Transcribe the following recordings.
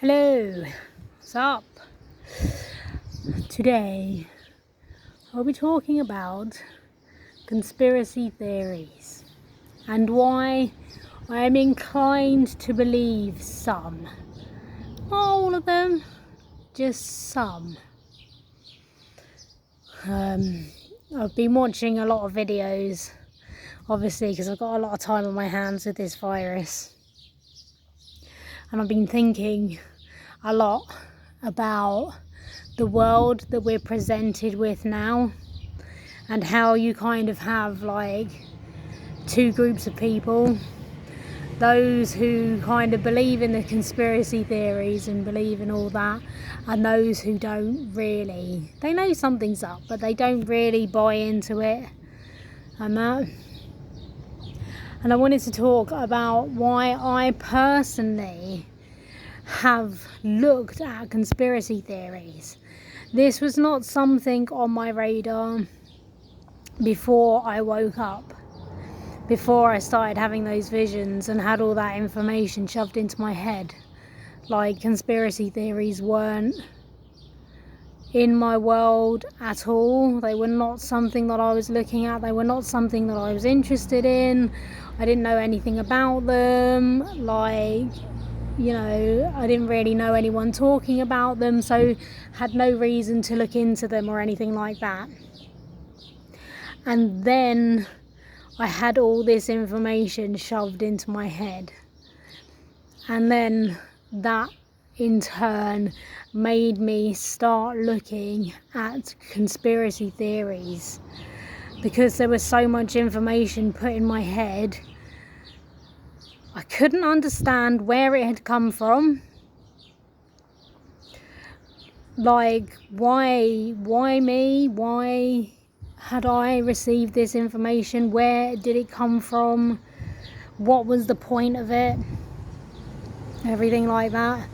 Hello, what's up? Today I'll be talking about conspiracy theories and why I am inclined to believe some. Not all of them, just some. I've been watching a lot of videos, obviously, because I've got a lot of time on my hands with this virus. And I've been thinking a lot about the world that we're presented with now, and how you kind of have like two groups of people: those who kind of believe in the conspiracy theories and believe in all that, and those who don't really. They know something's up, but they don't really buy into it and that. And I wanted to talk about why I personally have looked at conspiracy theories. This was not something on my radar before I woke up, before I started having those visions and had all that information shoved into my head. Like, conspiracy theories weren't in my world at all. They were not something that I was looking at. They were not something that I was interested in. I didn't know anything about them. I didn't really know anyone talking about them, so had no reason to look into them or anything like that. And then I had all this information shoved into my head, and then that in turn made me start looking at conspiracy theories, because there was so much information put in my head. I couldn't understand where it had come from. Like, why me? Why had I received this information? Where did it come from? What was the point of it? Everything like that.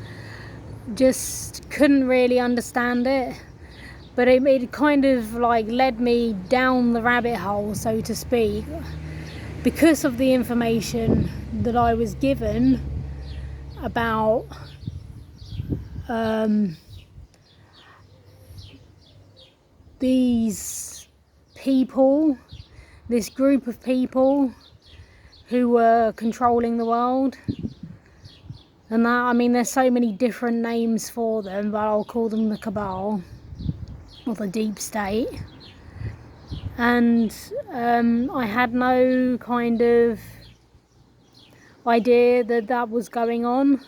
Just couldn't really understand it. But it kind of like led me down the rabbit hole, so to speak, because of the information that I was given about these people, this group of people who were controlling the world. And that, I mean, there's so many different names for them, but I'll call them the Cabal or the Deep State. And I had no kind of idea that was going on.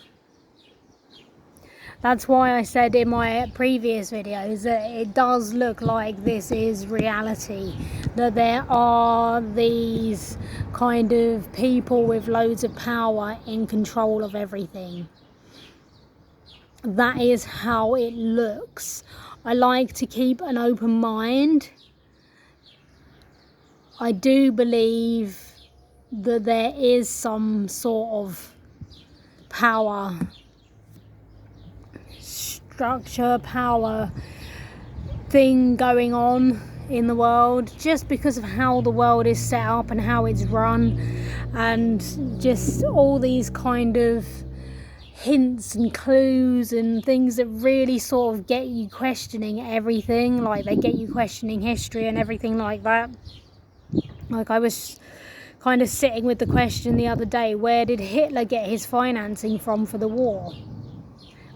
That's why I said in my previous videos that it does look like this is reality, that there are these kind of people with loads of power in control of everything. That is how it looks. I like to keep an open mind. I do believe that there is some sort of power structure, power thing going on in the world, just because of how the world is set up and how it's run, and just all these kind of hints and clues and things that really sort of get you questioning everything. Like, they get you questioning history and everything like that. Like, I was kind of sitting with the question the other day: where did Hitler get his financing from for the war?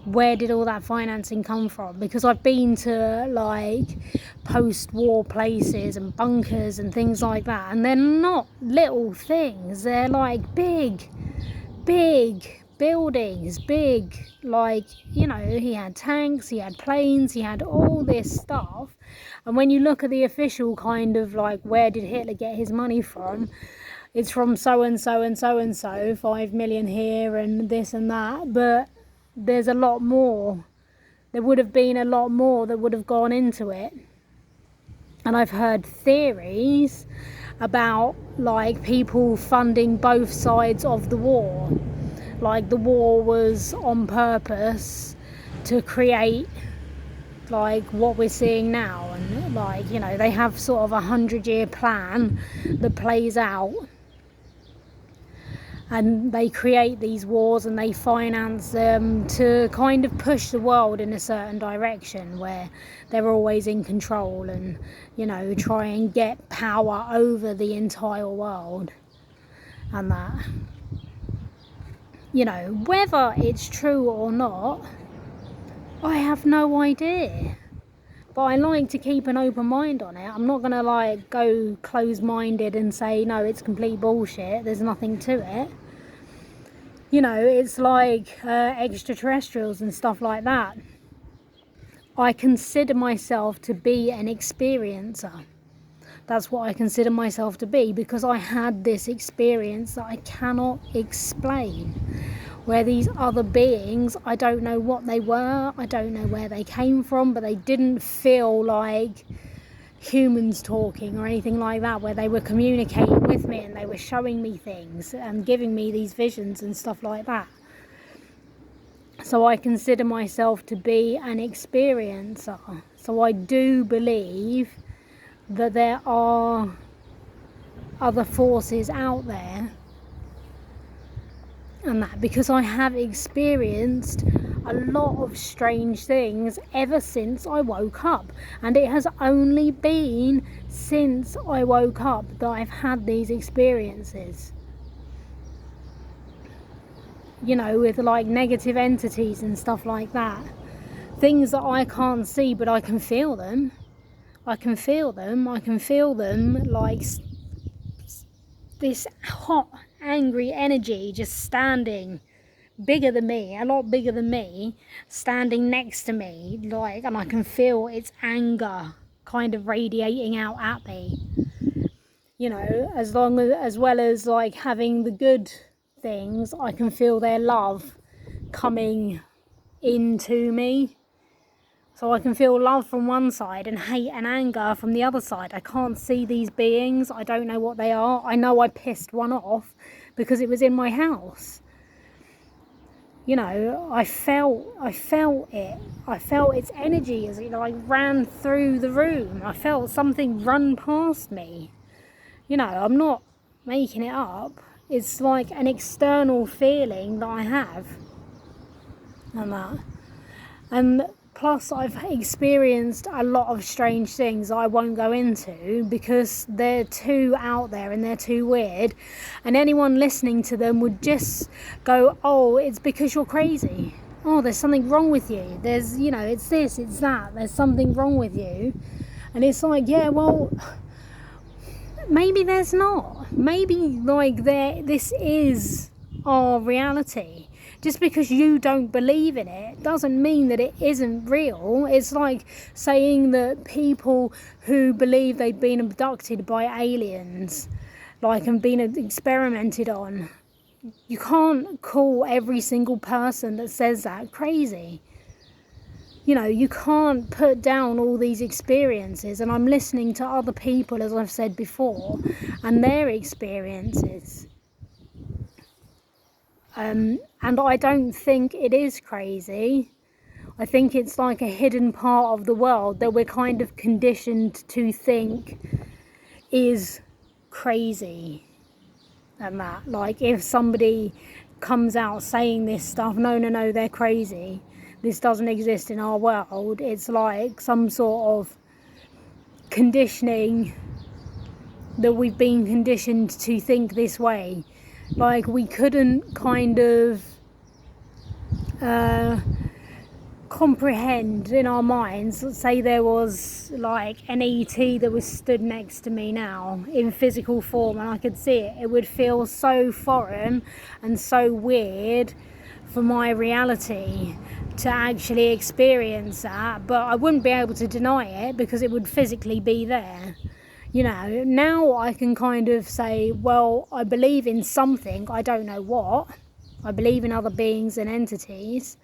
Where did all that financing come from? Because I've been to like post-war places and bunkers and things like that, and they're not little things. They're like big buildings, big, like, he had tanks, he had planes, he had all this stuff. And when you look at the official kind of like, where did Hitler get his money from, it's from so and so and so and so, 5 million here and this and that. But there's a lot more. There would have been a lot more that would have gone into it. And I've heard theories about like people funding both sides of the war. Like, the war was on purpose to create like what we're seeing now, and like, they have sort of 100-year plan that plays out. and they create these wars and they finance them to kind of push the world in a certain direction where they're always in control and, you know, try and get power over the entire world. And that, you know, whether it's true or not, I have no idea. But I like to keep an open mind on it. I'm not going to like go closed-minded and say, no, it's complete bullshit, there's nothing to it. You know, it's like extraterrestrials and stuff like that. I consider myself to be an experiencer. That's what I consider myself to be, because I had this experience that I cannot explain, where these other beings, I don't know what they were, I don't know where they came from, but they didn't feel like humans talking or anything like that, where they were communicating with me and they were showing me things and giving me these visions and stuff like that. So I consider myself to be an experiencer. So I do believe that there are other forces out there, and that because I have experienced a lot of strange things ever since I woke up, and it has only been since I woke up that I've had these experiences, you know, with like negative entities and stuff like that, things that I can't see but I can feel them. I can feel them like this hot, angry energy just standing bigger than me, a lot bigger than me, standing next to me, like, and I can feel its anger kind of radiating out at me. You know, as well as like having the good things, I can feel their love coming into me. So I can feel love from one side and hate and anger from the other side. I can't see these beings. I don't know what they are. I know I pissed one off because it was in my house. You know, I felt it. I felt its energy as it like ran through the room. I felt something run past me. You know, I'm not making it up. It's like an external feeling that I have. And that. And plus, I've experienced a lot of strange things I won't go into because they're too out there and they're too weird. And anyone listening to them would just go, oh, it's because you're crazy. Oh, there's something wrong with you. There's, you know, it's this, it's that. There's something wrong with you. And it's like, yeah, well, maybe there's not. Maybe, like, this is our reality. Just because you don't believe in it doesn't mean that it isn't real. It's like saying that people who believe they've been abducted by aliens, like, and been experimented on, you can't call every single person that says that crazy. You know, you can't put down all these experiences, and I'm listening to other people, as I've said before, and their experiences. And I don't think it is crazy. I think it's like a hidden part of the world that we're kind of conditioned to think is crazy. And that, like, if somebody comes out saying this stuff, no, they're crazy, this doesn't exist in our world, it's like some sort of conditioning that we've been conditioned to think this way. Like, we couldn't kind of comprehend in our minds, let's say there was like an ET that was stood next to me now in physical form and I could see it, it would feel so foreign and so weird for my reality to actually experience that, but I wouldn't be able to deny it because it would physically be there. You know, now I can kind of say, well, I believe in something, I don't know what. I believe in other beings and entities,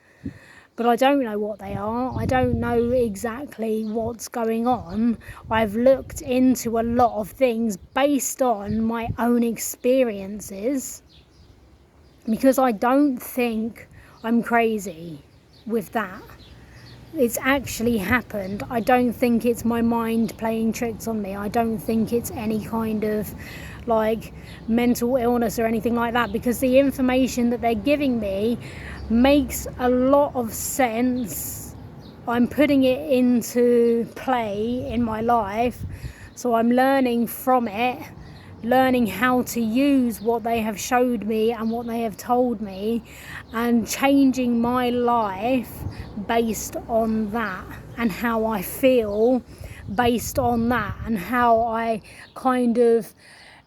but I don't know what they are. I don't know exactly what's going on. I've looked into a lot of things based on my own experiences because I don't think I'm crazy with that. It's actually happened. I don't think it's my mind playing tricks on me. I don't think it's any kind of like mental illness or anything like that, because the information that they're giving me makes a lot of sense. I'm putting it into play in my life, so I'm learning from it, learning how to use what they have showed me and what they have told me, and changing my life based on that, and how I feel based on that, and how I kind of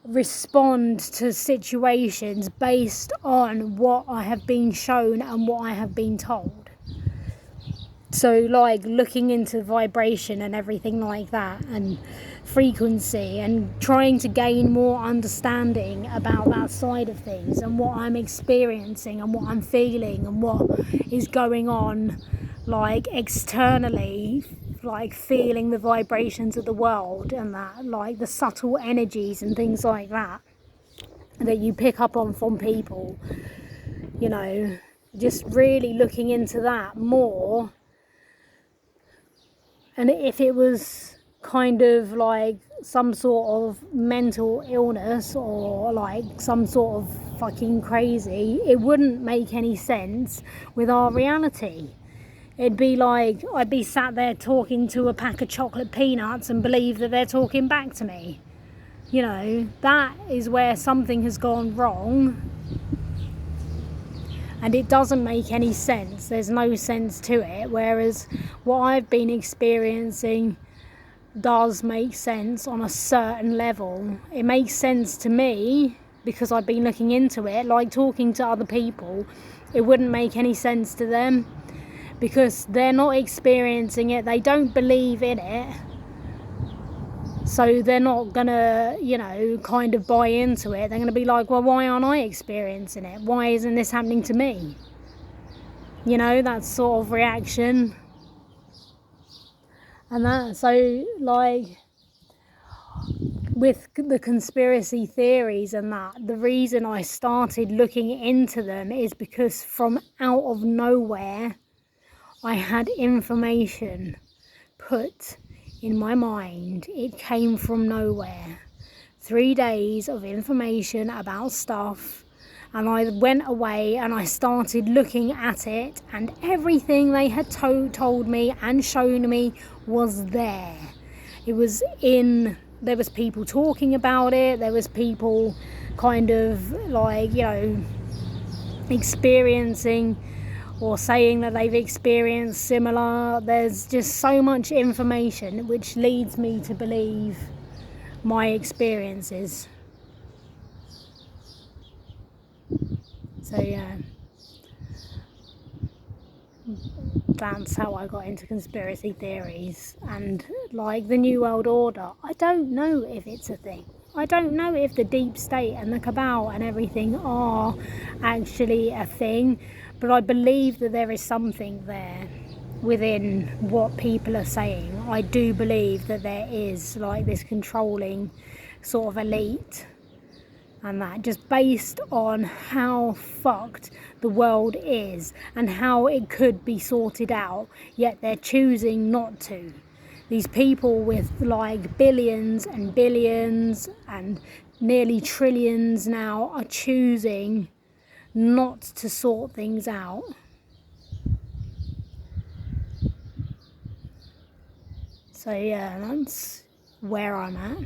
respond to situations based on what I have been shown and what I have been told. So like looking into vibration and everything like that, and frequency, and trying to gain more understanding about that side of things, and what I'm experiencing and what I'm feeling and what is going on, like externally, like feeling the vibrations of the world, and that, like the subtle energies and things like that that you pick up on from people, you know, just really looking into that more. And if it was kind of like some sort of mental illness, or like some sort of fucking crazy, it wouldn't make any sense with our reality. It'd be like I'd be sat there talking to a pack of chocolate peanuts and believe that they're talking back to me. You know, that is where something has gone wrong. And it doesn't make any sense. There's no sense to it. Whereas what I've been experiencing does make sense on a certain level. It makes sense to me because I've been looking into it. Like talking to other people, it wouldn't make any sense to them because they're not experiencing it. They don't believe in it. So they're not gonna, you know, kind of buy into it. They're gonna be like, well, why aren't I experiencing it? Why isn't this happening to me? You know, that sort of reaction. And that, so like with the conspiracy theories and that, the reason I started looking into them is because from out of nowhere, I had information put in my mind. It came from nowhere. 3 days of information about stuff, and I went away and I started looking at it, and everything they had told me and shown me was there. It was in, there was people talking about it, there was people kind of like, you know, experiencing or saying that they've experienced similar. There's just so much information which leads me to believe my experiences. So yeah, that's how I got into conspiracy theories. And like the New World Order, I don't know if it's a thing. I don't know if the deep state and the cabal and everything are actually a thing, but I believe that there is something there within what people are saying. I do believe that there is like this controlling sort of elite, and that just based on how fucked the world is and how it could be sorted out, yet they're choosing not to. These people with like billions and billions and nearly trillions now are choosing not to sort things out. So yeah, that's where I'm at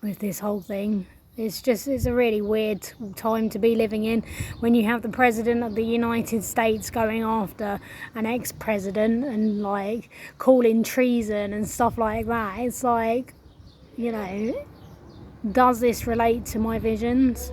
with this whole thing. It's a really weird time to be living in when you have the President of the United States going after an ex-president and like calling treason and stuff like that. It's like, you know, does this relate to my visions?